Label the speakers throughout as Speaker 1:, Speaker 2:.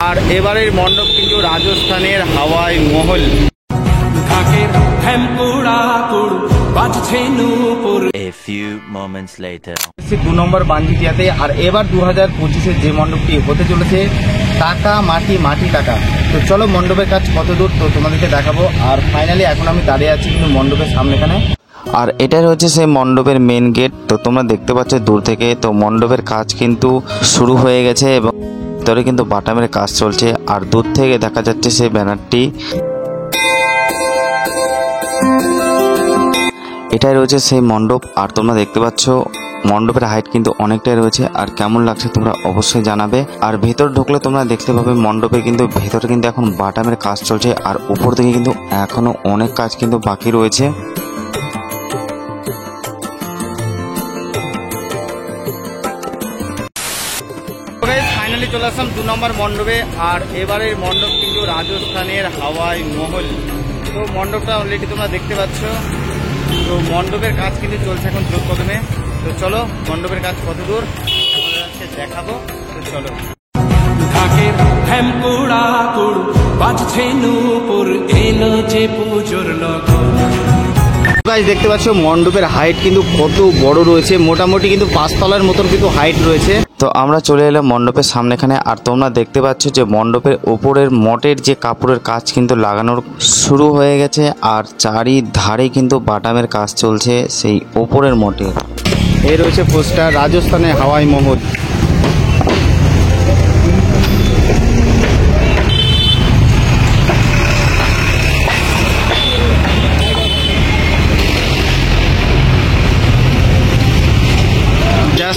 Speaker 1: আর এবারের মণ্ডপ কিন্তু রাজস্থানের হাওয়াই মহল।
Speaker 2: A few moments later.
Speaker 1: 2 নম্বর বাঞ্জিতিয়াতে। আর এবার 2025-এ যে মণ্ডপটি হতে চলেছে টাকা মাটি মাটি টাকা। তো চলো মণ্ডপের কাজ কত দূর তো তোমাদেরকে দেখাবো। আর ফাইনালি এখন আমি দাঁড়িয়ে আছি কিন্তু মণ্ডপের সামনেখানে। আর এটাই হচ্ছে সেই মণ্ডপের মেন গেট। তো তোমরা দেখতে পাচ্ছ দূর থেকে। তো মণ্ডপের কাজ কিন্তু শুরু হয়ে গেছে এবং ভিতরে কিন্তু বাটামের কাজ চলছে। আর দূর থেকে দেখা যাচ্ছে সেই ব্যানারটি। এটাই রয়েছে সেই মণ্ডপ। আর তোমরা দেখতে পাচ্ছ মণ্ডপের হাইট কিন্তু অনেকটাই রয়েছে। আর কেমন লাগছে তোমরা অবশ্যই জানাবে। আর ভেতর ঢুকলে তোমরা দেখতে পাবে মণ্ডপে কিন্তু ভেতরে কিন্তু এখন বাটামের কাজ চলছে। আর উপর থেকে কিন্তু এখনো অনেক কাজ কিন্তু বাকি রয়েছে। ফাইনালি চলে আসলাম 2 নম্বর মণ্ডপে। আর এবারের মণ্ডপ কিন্তু রাজস্থানের হাওয়াই মহল। তো মণ্ডপটা অলরেডি তোমরা দেখতে পাচ্ছ। তো মণ্ডপের কাজ কিন্তু চলছে এখন জোর কদমে। তো চলো মণ্ডপের কাজ কত দূর আমাদেরকে দেখাবো। তো চলো দেখতে পাচ্ছ মণ্ডপের হাইট কিন্তু কত বড় রয়েছে। মোটামুটি কিন্তু 5 তলার মতন কিন্তু হাইট রয়েছে। তো আমরা চলে এলাম মণ্ডপের সামনেখানে। আর তোমরা দেখতে পাচ্ছ যে মণ্ডপের উপরের মটের যে কাপড়ের কাজ কিন্তু লাগানোর শুরু হয়ে গেছে। আর চারিধারে কিন্তু বাটামের কাজ চলছে সেই উপরের মটের। এই রয়েছে পোস্টার রাজস্থানের হাওয়াই মহল।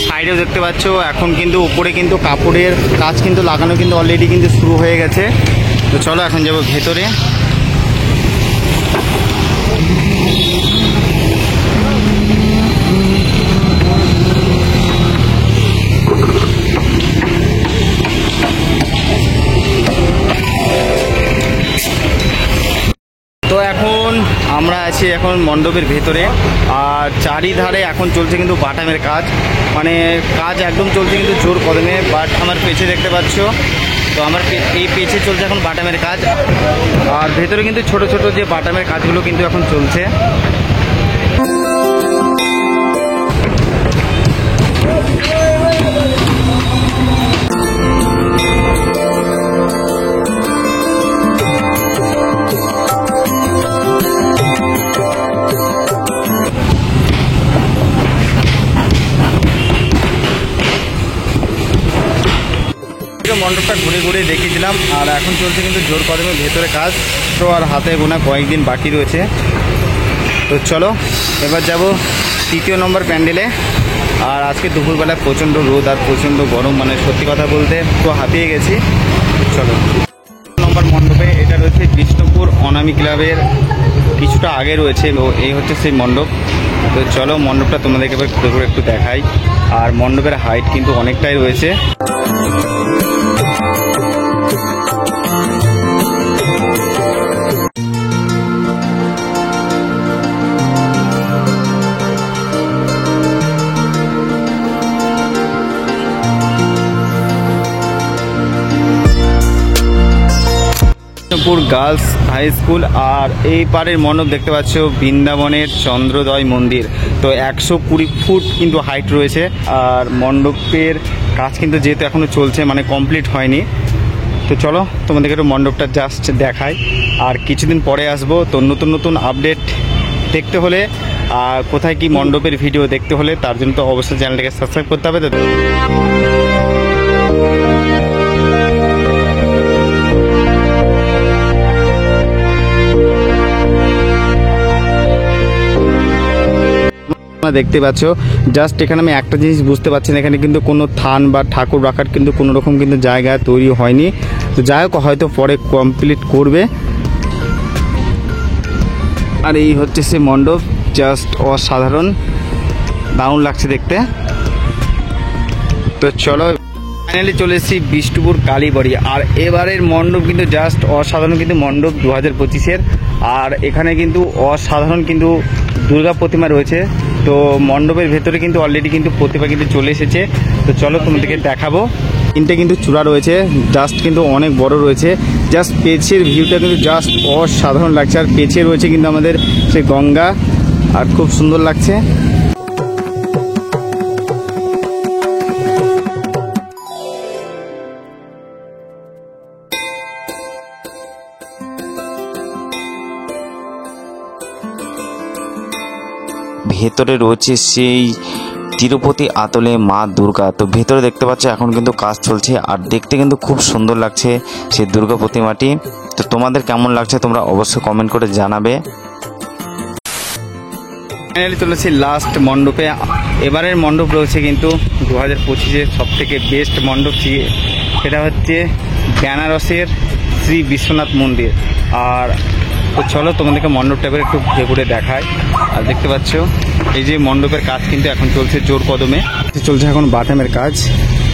Speaker 1: সাইডেও দেখতে পাচ্ছ এখন কিন্তু উপরে কিন্তু কাপড়ের কাজ কিন্তু লাগানো কিন্তু অলরেডি কিন্তু শুরু হয়ে গেছে। তো চলো এখন যাবো ভেতরে। তো এখন আমরা আছি এখন মণ্ডপের ভেতরে। আর চারিধারে এখন চলছে কিন্তু বাটামের কাজ, মানে কাজ একদম চলছে কিন্তু জোর কদমে। বাট আমার পেছে দেখতে পাচ্ছ তো আমার এই পেছে চলছে এখন বাটামের কাজ। আর ভেতরে কিন্তু ছোট ছোট যে বাটামের কাজগুলো কিন্তু এখন চলছে। মণ্ডপটা ঘুরে ঘুরে দেখিয়েছিলাম। আর এখন চলছে কিন্তু জোর কদমে ভেতরে কাজ। তো আর হাতে গোনা কয়েকদিন বাকি রয়েছে। তো চলো এবার যাব 3 নম্বর প্যান্ডেলে। আর আজকে দুপুরবেলা প্রচণ্ড রোদ আর প্রচণ্ড গরম, মানে সত্যি কথা বলতে তো হাঁপিয়ে গেছি। চলো 3 নম্বর মণ্ডপে। এটা রয়েছে বিষ্ণুপুর অনামি ক্লাবের কিছুটা আগে রয়েছে। তো এই হচ্ছে সেই মণ্ডপ। তো চলো মণ্ডপটা তোমাদেরকে এবার ঘুরে ঘুরে একটু দেখাই। আর মণ্ডপের হাইট কিন্তু অনেকটাই রয়েছে। Girls high school. আর এই পারের মণ্ডপ দেখতে পাচ্ছ বৃন্দাবনের চন্দ্রোদয় মন্দির। তো 120 ফুট কিন্তু হাইট রয়েছে। আর মণ্ডপের কাজ কিন্তু যেহেতু এখনো চলছে, মানে কমপ্লিট হয়নি। তো চলো তোমাদেরকে একটু মণ্ডপটা জাস্ট দেখাই। আর কিছুদিন পরে আসবো। তো নতুন নতুন আপডেট দেখতে হলে আর কোথায় কি মণ্ডপের ভিডিও দেখতে হলে তার জন্য তো অবশ্যই চ্যানেলটাকে সাবস্ক্রাইব করতে হবে। তো দেখতে পাচ্ছ জাস্ট এখানে আমি একটা জিনিস বুঝতে পারছি না, এখানে কিন্তু কোনো থান বা ঠাকুর রাখার কিন্তু কোনো রকম কিন্তু জায়গা তৈরি হয়নি। তো যাই হোক হয়তো পরে কমপ্লিট করবে। আর এই হচ্ছে সে মণ্ডপ, জাস্ট অসাধারণ, দারুণ লাগছে দেখতে। তো চলো ফাইনালি চলে এসেছি বিষ্ণুপুর কালীবাড়ি। আর এবারের মণ্ডপ কিন্তু জাস্ট অসাধারণ কিন্তু মণ্ডপ 2025-এর। আর এখানে কিন্তু অসাধারণ কিন্তু দুর্গা প্রতিমা রয়েছে। তো মণ্ডপের ভেতরে কিন্তু অলরেডি কিন্তু প্রতিমা কিন্তু চলে এসেছে। তো চলো তোমাদেরকে দেখাবো। তিনটে কিন্তু চূড়া রয়েছে, জাস্ট কিন্তু অনেক বড় রয়েছে। জাস্ট পেছের ভিউটা কিন্তু জাস্ট অসাধারণ লাগছে। আর পেছে রয়েছে কিন্তু আমাদের সেই গঙ্গা, আর খুব সুন্দর লাগছে।
Speaker 3: ভেতরে রয়েছে সেই তিরুপতি আতলে মা দুর্গা। তো ভেতরে দেখতে পাচ্ছ এখন কিন্তু কাজ চলছে, আর দেখতে কিন্তু খুব সুন্দর লাগছে সেই দুর্গা প্রতিমাটি। তো তোমাদের কেমন লাগছে তোমরা অবশ্যই কমেন্ট করে জানাবে।
Speaker 1: ফাইনালি চলেছি লাস্ট মণ্ডপে। এবারের মণ্ডপ রয়েছে কিন্তু 2025-এর সব থেকে বেস্ট মণ্ডপ, সেটা হচ্ছে বেনারসের শ্রী বিশ্বনাথ মন্দির। আর তো চলো তোমাদেরকে মণ্ডপটা এবার একটু ঘুরে দেখায়। আর দেখতে পাচ্ছ এই যে মণ্ডপের কাজ কিন্তু এখন চলছে জোর কদমে, চলছে এখন বাটামের কাজ,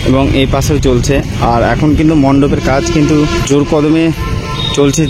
Speaker 1: এবং এই পাশেও চলছে। আর এখন কিন্তু মণ্ডপের কাজ কিন্তু জোর কদমে চলছে।